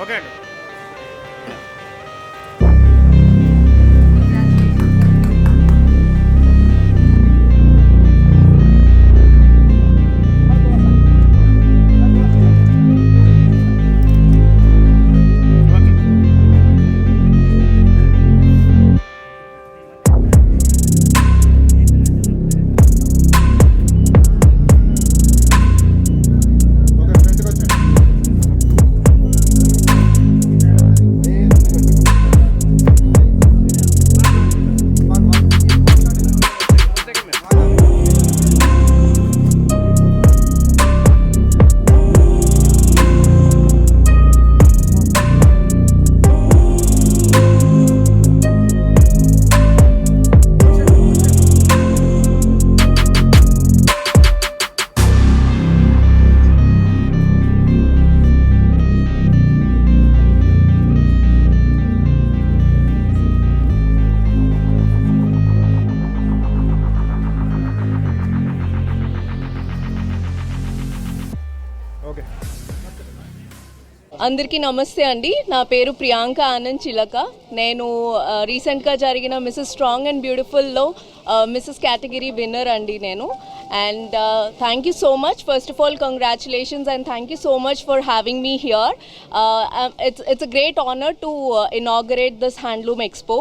Okay అండి. Okay. అందరికీ నమస్తే అండి. నా పేరు ప్రియాంక ఆనంద్ చిలక. నేను రీసెంట్గా జరిగిన మిస్సెస్ స్ట్రాంగ్ అండ్ బ్యూటిఫుల్లో మిస్సెస్ కేటగిరీ విన్నర్ అండి నేను. And thank you so much. First of all congratulations and thank you so much for having me here. It's a great honor to inaugurate this Handloom Expo.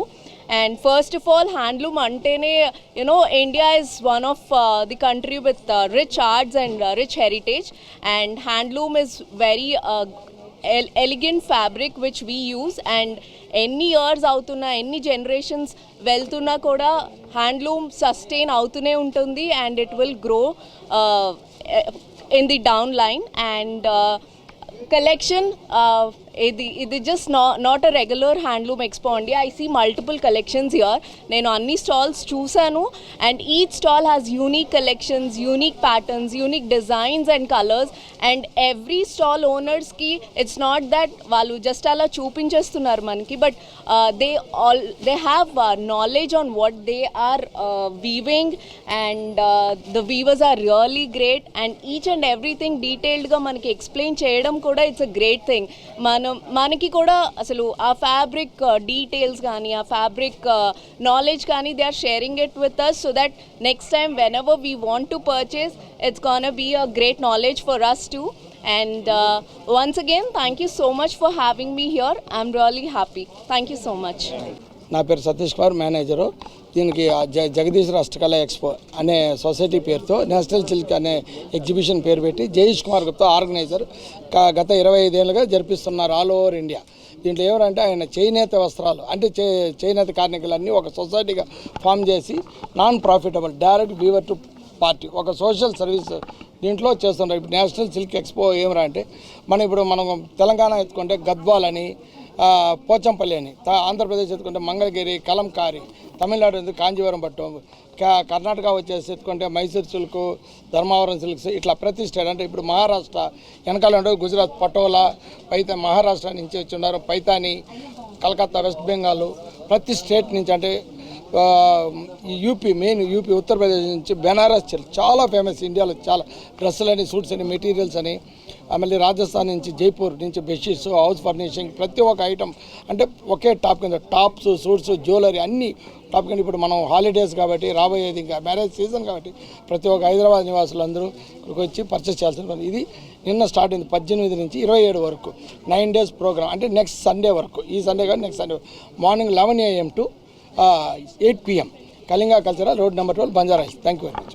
And first of all, handloom antene, India is one of the country with rich arts and rich heritage, and handloom is very elegant fabric which we use, and any years అవుతున్నా ఎన్ని generations వెళ్తున్నా కూడా handloom sustain అవుతూనే ఉంటుంది, and it will grow in the down line. And collection, ఇది just not a regular handloom expo అండి. I see multiple collections here. నేను అన్ని స్టాల్స్ చూసాను, and each stall has unique collections, unique patterns, unique designs and colors, and every stall owners కి it's not that వాళ్ళు just అలా చూపించేస్తున్నారు మనకి, but they have knowledge on what they are weaving, and the weavers are really great, and each and everything detailed గా మనకి explain చేయడం కూడా it's a great thing. మనకి కూడా అసలు ఆ ఫ్యాబ్రిక్ డీటెయిల్స్ కానీ ఆ ఫ్యాబ్రిక్ నాలెడ్జ్ కానీ they are sharing it with us, so that next time whenever we want to purchase it's gonna be a great knowledge for us too. And once again, thank you so much for having me here. I'm really happy. Thank you so much. నా పేరు Satish Kumar, manager. దీనికి జగదీశ్వర హస్తకళ expo అనే society పేరుతో national silk అనే exhibition పేరు పెట్టి Jayesh Kumar Gupta organiser గత 25 ఏళ్ళుగా జరిపిస్తున్నారు ఆల్ ఓవర్ ఇండియా. దీంట్లో ఎవరంటే ఆయన చేనేత వస్త్రాలు అంటే చేనేత కార్మికులన్నీ ఒక సొసైటీగా ఫామ్ చేసి non profitable direct weaver to party ఒక సోషల్ సర్వీస్ దీంట్లో చేస్తున్నారు. ఇప్పుడు నేషనల్ సిల్క్ ఎక్స్పో ఏమరా అంటే మనం తెలంగాణ ఎత్తుకుంటే గద్వాల్ అని, పోచంపల్లి అని, ఆంధ్రప్రదేశ్ ఎత్తుకుంటే మంగళగిరి, కలంకారి, తమిళనాడు ఎందుకు కాంజీవరం పట్టు, కర్ణాటక వచ్చేసి ఎత్తుకుంటే మైసూర్ సిల్క్, ధర్మవరం సిల్క్స్, ఇట్లా ప్రతి స్టేట్ అంటే ఇప్పుడు మహారాష్ట్ర వెనకాల ఉండవు, గుజరాత్ పటోలా, మహారాష్ట్ర నుంచి వచ్చి ఉన్నారు, పైతాని, కలకత్తా, వెస్ట్ బెంగాల్, ప్రతి స్టేట్ నుంచి అంటే యూపీ యూపీ ఉత్తరప్రదేశ్ నుంచి బెనారస్ సిల్క్ చాలా ఫేమస్ ఇండియాలో, చాలా డ్రెస్సులు అని, సూట్స్ అని, మెటీరియల్స్ అని, మళ్ళీ రాజస్థాన్ నుంచి జైపూర్ నుంచి బెడ్షీట్స్, హౌస్ ఫర్నిషింగ్, ప్రతి ఒక్క ఐటమ్ అంటే ఒకే టాప్ కింద టాప్స్, సూట్స్, జ్యువెలరీ అన్నీ టాప్ కింద. ఇప్పుడు మనం హాలిడేస్ కాబట్టి రాబోయేది ఇంకా మ్యారేజ్ సీజన్ కాబట్టి ప్రతి ఒక్క హైదరాబాద్ నివాసులు అందరూ ఇక్కడికి వచ్చి పర్చేస్ చేయాల్సిన పని. ఇది నిన్న స్టార్ట్ అయింది 18 నుంచి 27 వరకు 9 days ప్రోగ్రామ్, అంటే నెక్స్ట్ సండే వరకు. ఈ సండే కానీ next Sunday morning 11 AM to 8 PM. Kalinga cultural road number 12 Banjara hills. Thank you very much.